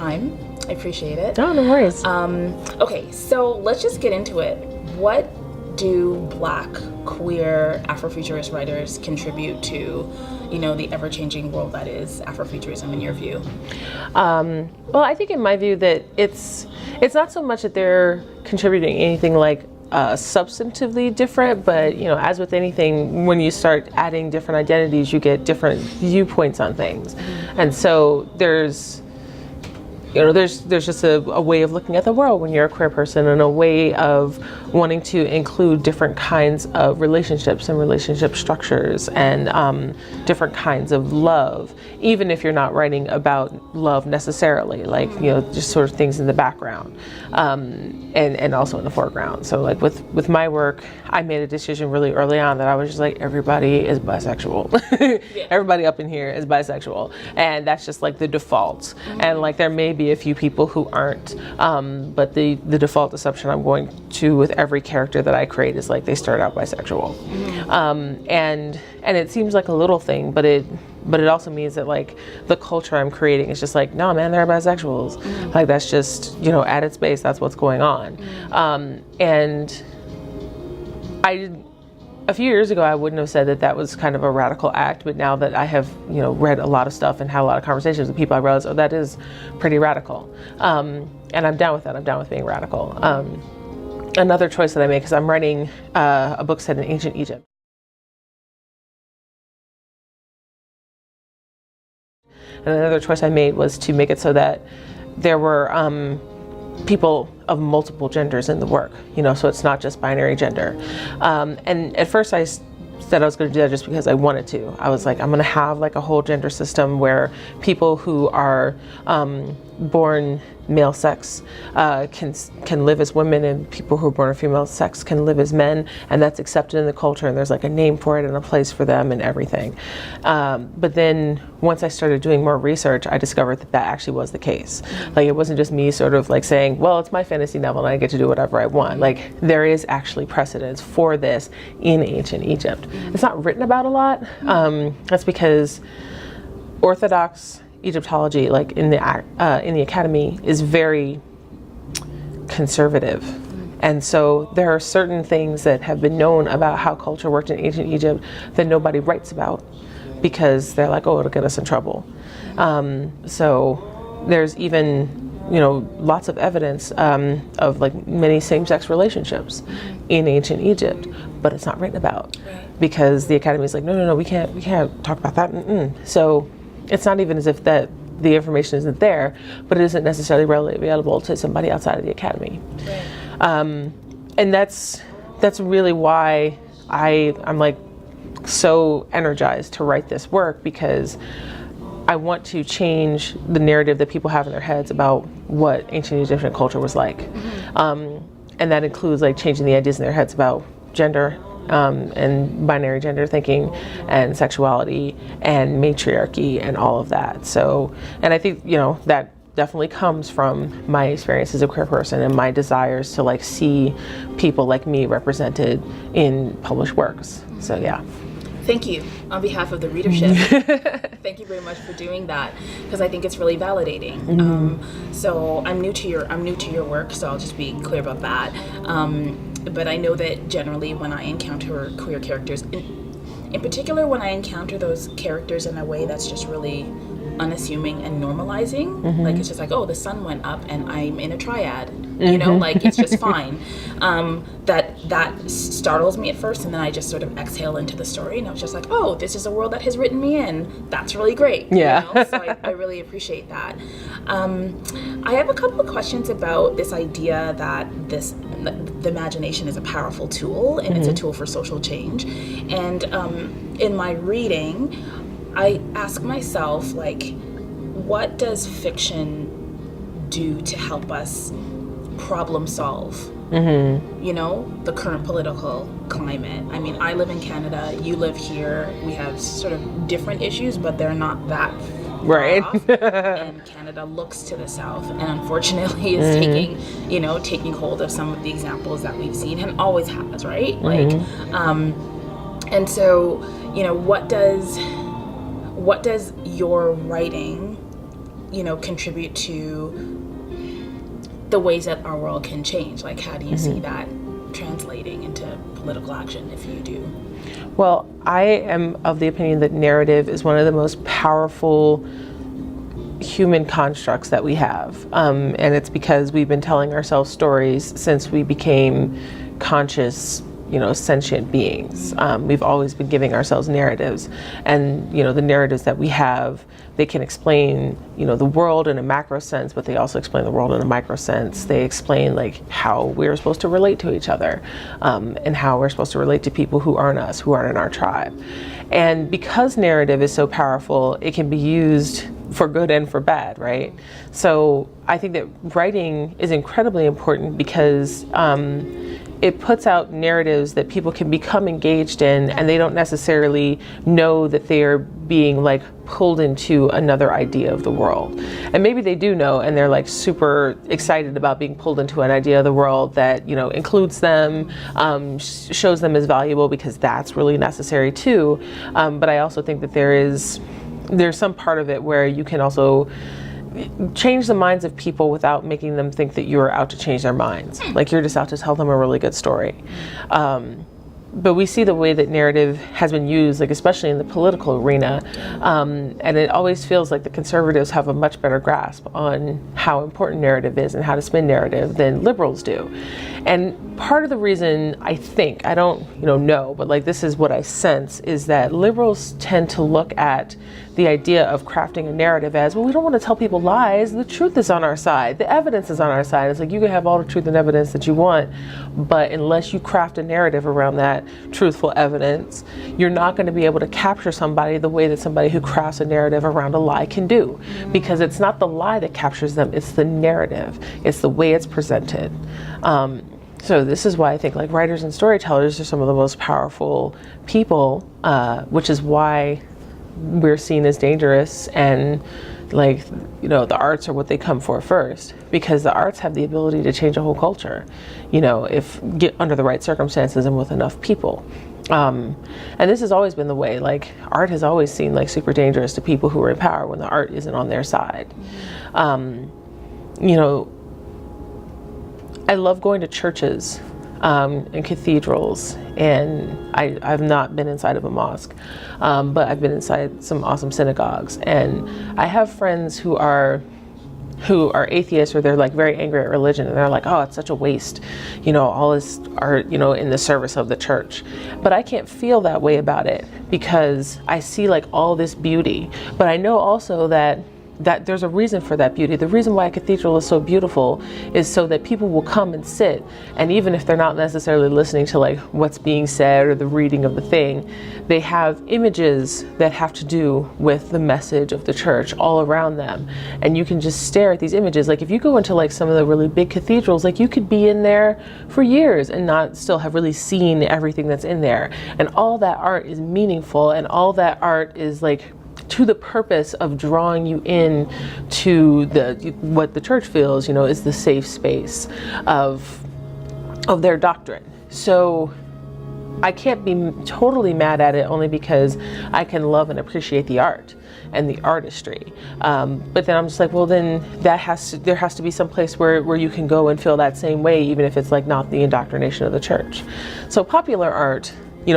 time. I appreciate it. Oh, no worries. Okay, so let's just get into it. What do Black, queer, Afrofuturist writers contribute to, the ever-changing world that is Afrofuturism in your view? Well, I think in my view that it's not so much that they're contributing anything like substantively different, but as with anything, when you start adding different identities, you get different viewpoints on things, and so there's just a way of looking at the world when you're a queer person, and a way of wanting to include different kinds of relationships and relationship structures, and different kinds of love, even if you're not writing about love necessarily, like just sort of things in the background, and also in the foreground. So like with my work, I made a decision really early on that I was just like, everybody is bisexual. Yeah. Everybody up in here is bisexual, and that's just like the default. And like there may be a few people who aren't, but the default assumption I'm going to with every character that I create is like they start out bisexual. And it seems like a little thing, but it also means that like the culture I'm creating is just like, no man, they're bisexuals. Like that's just, at its base, that's what's going on. And a few years ago, I wouldn't have said that was kind of a radical act, but now that I have, read a lot of stuff and had a lot of conversations with people, I realize, oh, that is pretty radical. And I'm down with that. I'm down with being radical. Another choice that I make is I'm writing a book set in ancient Egypt. And another choice I made was to make it so that there were people of multiple genders in the work, so it's not just binary gender. And at first I said I was going to do that just because I wanted to. I was like, I'm going to have like a whole gender system where people who are born male sex can live as women, and people who are born of female sex can live as men, and that's accepted in the culture, and there's like a name for it and a place for them and everything. But then once I started doing more research, I discovered that actually was the case. Like it wasn't just me sort of like saying, well, it's my fantasy novel and I get to do whatever I want. Like there is actually precedence for this in ancient Egypt. It's not written about a lot. That's because Orthodox Egyptology, like in the academy, is very conservative, and so there are certain things that have been known about how culture worked in ancient Egypt that nobody writes about because they're like, oh, it'll get us in trouble. So there's even lots of evidence of like many same-sex relationships in ancient Egypt, but it's not written about because the academy is like, no, we can't talk about that. So it's not even as if that the information isn't there, but it isn't necessarily readily available to somebody outside of the academy. And that's really why I'm like so energized to write this work, because I want to change the narrative that people have in their heads about what ancient Egyptian culture was like. And that includes like changing the ideas in their heads about gender, and binary gender thinking and sexuality and matriarchy and all of that. So, and I think, that definitely comes from my experience as a queer person and my desires to like see people like me represented in published works. So yeah. Thank you on behalf of the readership. Thank you very much for doing that, because I think it's really validating. So I'm new to your work, so I'll just be clear about that. But I know that generally when I encounter queer characters, in particular when I encounter those characters in a way that's just really unassuming and normalizing, like it's just like, oh, the sun went up and I'm in a triad, like it's just fine. That startles me at first, and then I just sort of exhale into the story, and I was just like, oh, this is a world that has written me in. That's really great. So I really appreciate that. I have a couple of questions about this idea that the imagination is a powerful tool, and it's a tool for social change. And in my reading, I ask myself, like, what does fiction do to help us problem solve, the current political climate? I mean, I live in Canada, you live here, we have sort of different issues, but they're not that far off. And Canada looks to the South, and unfortunately is taking hold of some of the examples that we've seen, and always has, right? And so, what does your writing contribute to the ways that our world can change? Like, how do you see that translating into political action if you do? Well, I am of the opinion that narrative is one of the most powerful human constructs that we have. And it's because we've been telling ourselves stories since we became conscious, sentient beings. We've always been giving ourselves narratives. And, the narratives that we have, they can explain, the world in a macro sense, but they also explain the world in a micro sense. They explain like how we're supposed to relate to each other, and how we're supposed to relate to people who aren't us, who aren't in our tribe. And because narrative is so powerful, it can be used for good and for bad, right? So I think that writing is incredibly important because it puts out narratives that people can become engaged in, and they don't necessarily know that they are being like pulled into another idea of the world. And maybe they do know, and they're like super excited about being pulled into an idea of the world that, includes them, shows them as valuable, because that's really necessary too. But I also think that there's some part of it where you can also change the minds of people without making them think that you're out to change their minds. Like you're just out to tell them a really good story. But we see the way that narrative has been used, like especially in the political arena, and it always feels like the conservatives have a much better grasp on how important narrative is and how to spin narrative than liberals do. And part of the reason, I think, I don't know, but like this is what I sense, is that liberals tend to look at the idea of crafting a narrative as, well, we don't want to tell people lies. The truth is on our side. The evidence is on our side. It's like you can have all the truth and evidence that you want, but unless you craft a narrative around that truthful evidence, you're not going to be able to capture somebody the way that somebody who crafts a narrative around a lie can do. Because it's not the lie that captures them, it's the narrative. It's the way it's presented. So this is why I think like writers and storytellers are some of the most powerful people, which is why we're seen as dangerous, and like the arts are what they come for first, because the arts have the ability to change a whole culture, if get under the right circumstances and with enough people. And this has always been the way. Like art has always seemed like super dangerous to people who are in power when the art isn't on their side. I love going to churches and cathedrals, and I've not been inside of a mosque, but I've been inside some awesome synagogues, and I have friends who are atheists, or they're like very angry at religion, and they're like, oh, it's such a waste, all this art, in the service of the church. But I can't feel that way about it, because I see like all this beauty, but I know also that there's a reason for that beauty. The reason why a cathedral is so beautiful is so that people will come and sit, and even if they're not necessarily listening to like what's being said or the reading of the thing, they have images that have to do with the message of the church all around them, and you can just stare at these images. Like if you go into like some of the really big cathedrals, like you could be in there for years and not still have really seen everything that's in there, and all that art is meaningful, and all that art is like to the purpose of drawing you in to what the church feels, is the safe space of their doctrine. So I can't be totally mad at it, only because I can love and appreciate the art and the artistry. But then I'm just like, well, then there has to be some place where you can go and feel that same way, even if it's like not the indoctrination of the church. So popular art,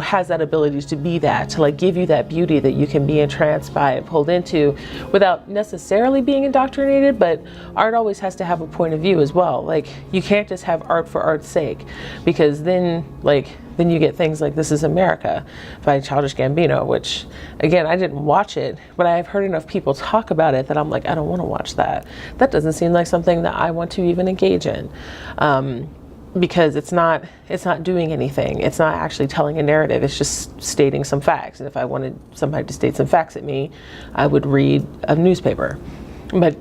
has that ability to be that, to like give you that beauty that you can be entranced by and pulled into without necessarily being indoctrinated. But art always has to have a point of view as well. Like you can't just have art for art's sake, because then you get things like This Is America by Childish Gambino, which again, I didn't watch it, but I've heard enough people talk about it that I'm like, I don't want to watch that. That doesn't seem like something that I want to even engage in. Because it's not doing anything. It's not actually telling a narrative. It's just stating some facts. And if I wanted somebody to state some facts at me, I would read a newspaper. But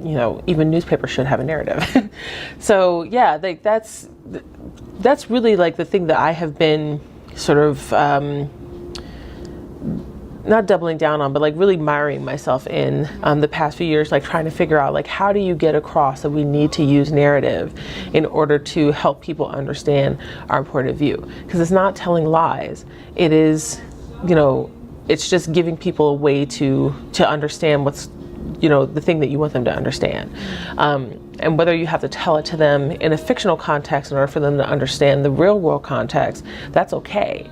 even newspapers should have a narrative. So yeah, like that's really like the thing that I have been sort of not doubling down on, but like really miring myself in the past few years, like trying to figure out like how do you get across that we need to use narrative in order to help people understand our point of view. Because it's not telling lies. It is, it's just giving people a way to understand the thing that you want them to understand. And whether you have to tell it to them in a fictional context in order for them to understand the real world context, that's okay.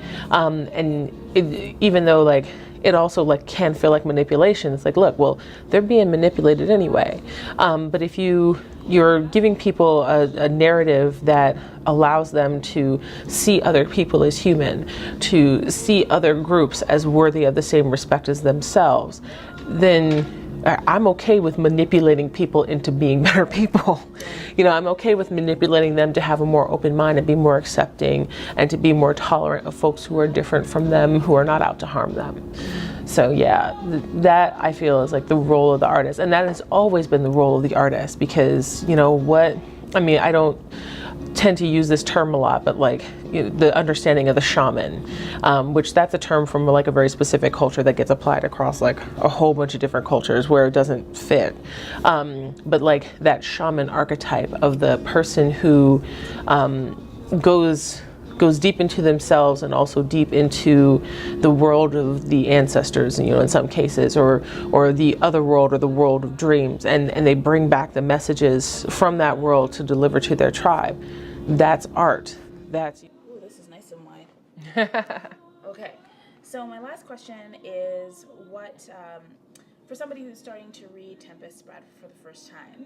Even though like it also like can feel like manipulation, it's like, look, well, they're being manipulated anyway. But if you're giving people a narrative that allows them to see other people as human, to see other groups as worthy of the same respect as themselves, then I'm okay with manipulating people into being better people. I'm okay with manipulating them to have a more open mind and be more accepting and to be more tolerant of folks who are different from them, who are not out to harm them. So yeah, that I feel is like the role of the artist. And that has always been the role of the artist, because I don't tend to use this term a lot, but like the understanding of the shaman, which that's a term from like a very specific culture that gets applied across like a whole bunch of different cultures where it doesn't fit. But like that shaman archetype of the person who goes deep into themselves and also deep into the world of the ancestors, in some cases, or the other world, or the world of dreams, and they bring back the messages from that world to deliver to their tribe. That's art. Ooh, this is nice and wide. Okay, so my last question is what, for somebody who's starting to read Tempest, Bradford for the first time,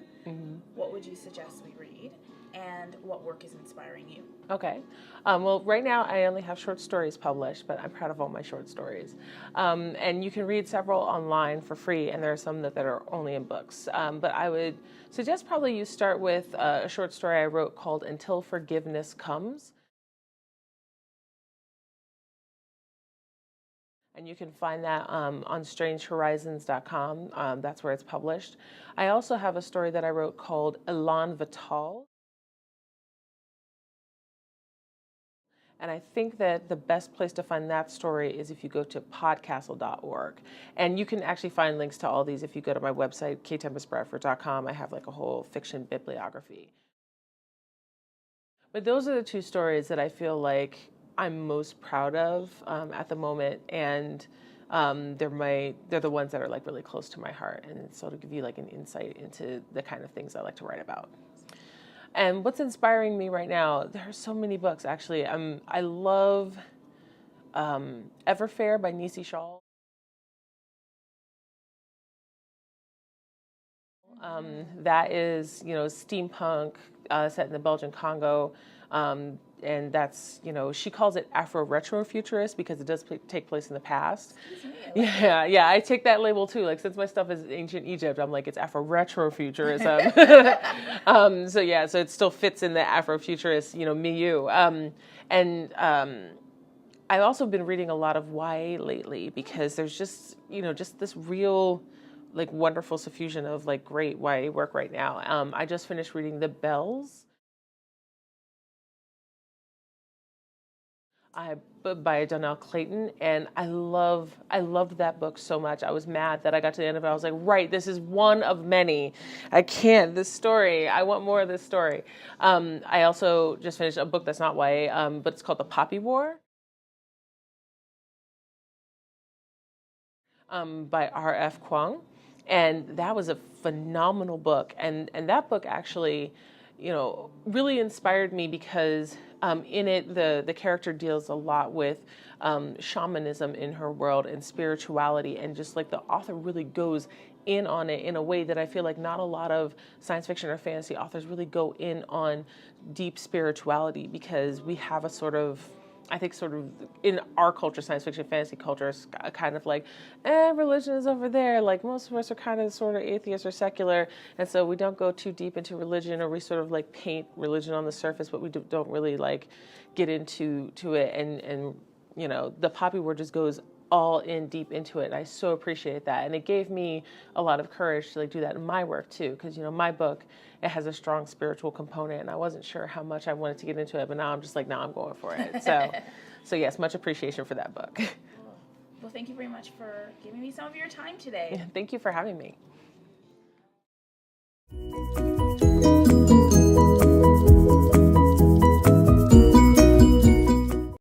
what would you suggest we read, and what work is inspiring you? Okay. Well, right now I only have short stories published, but I'm proud of all my short stories. And you can read several online for free, and there are some that are only in books. But I would suggest probably you start with a short story I wrote called Until Forgiveness Comes. And you can find that on strangehorizons.com. That's where it's published. I also have a story that I wrote called Elan Vital. And I think that the best place to find that story is if you go to podcastle.org. And you can actually find links to all these if you go to my website, ktempestbradford.com. I have like a whole fiction bibliography. But those are the two stories that I feel like I'm most proud of at the moment. And they're the ones that are like really close to my heart. And so to give you like an insight into the kind of things I like to write about. And what's inspiring me right now, there are so many books, actually. I love Everfair by Nisi Shawl. That is, steampunk set in the Belgian Congo. And that's, she calls it Afro-Retrofuturist because it does take place in the past. Yeah, I take that label too. Like, since my stuff is ancient Egypt, I'm like, it's Afro-Retrofuturism. So it still fits in the Afrofuturist, milieu. I've also been reading a lot of YA lately because there's just this real, like, wonderful suffusion of like great YA work right now. I just finished reading The Bells by Donnell Clayton, and I loved that book so much. I was mad that I got to the end of it. I was like, right, this is one of many. This story, I want more of this story. I also just finished a book that's not YA, but it's called The Poppy War by R.F. Kuang. And that was a phenomenal book. And that book actually, really inspired me because in it, the character deals a lot with shamanism in her world and spirituality. And just like the author really goes in on it in a way that I feel like not a lot of science fiction or fantasy authors really go in on deep spirituality, because we have a sort of in our culture, science fiction, fantasy culture, is kind of like, religion is over there. Like, most of us are kind of sort of atheist or secular. And so we don't go too deep into religion, or we sort of like paint religion on the surface, but we don't really like get into it. And the Poppy War just goes all in deep into it. And I so appreciate that. And it gave me a lot of courage to like do that in my work too. Because, my book, it has a strong spiritual component, and I wasn't sure how much I wanted to get into it, but now I'm just like, now I'm going for it. So yes, much appreciation for that book. Well, thank you very much for giving me some of your time today. Thank you for having me.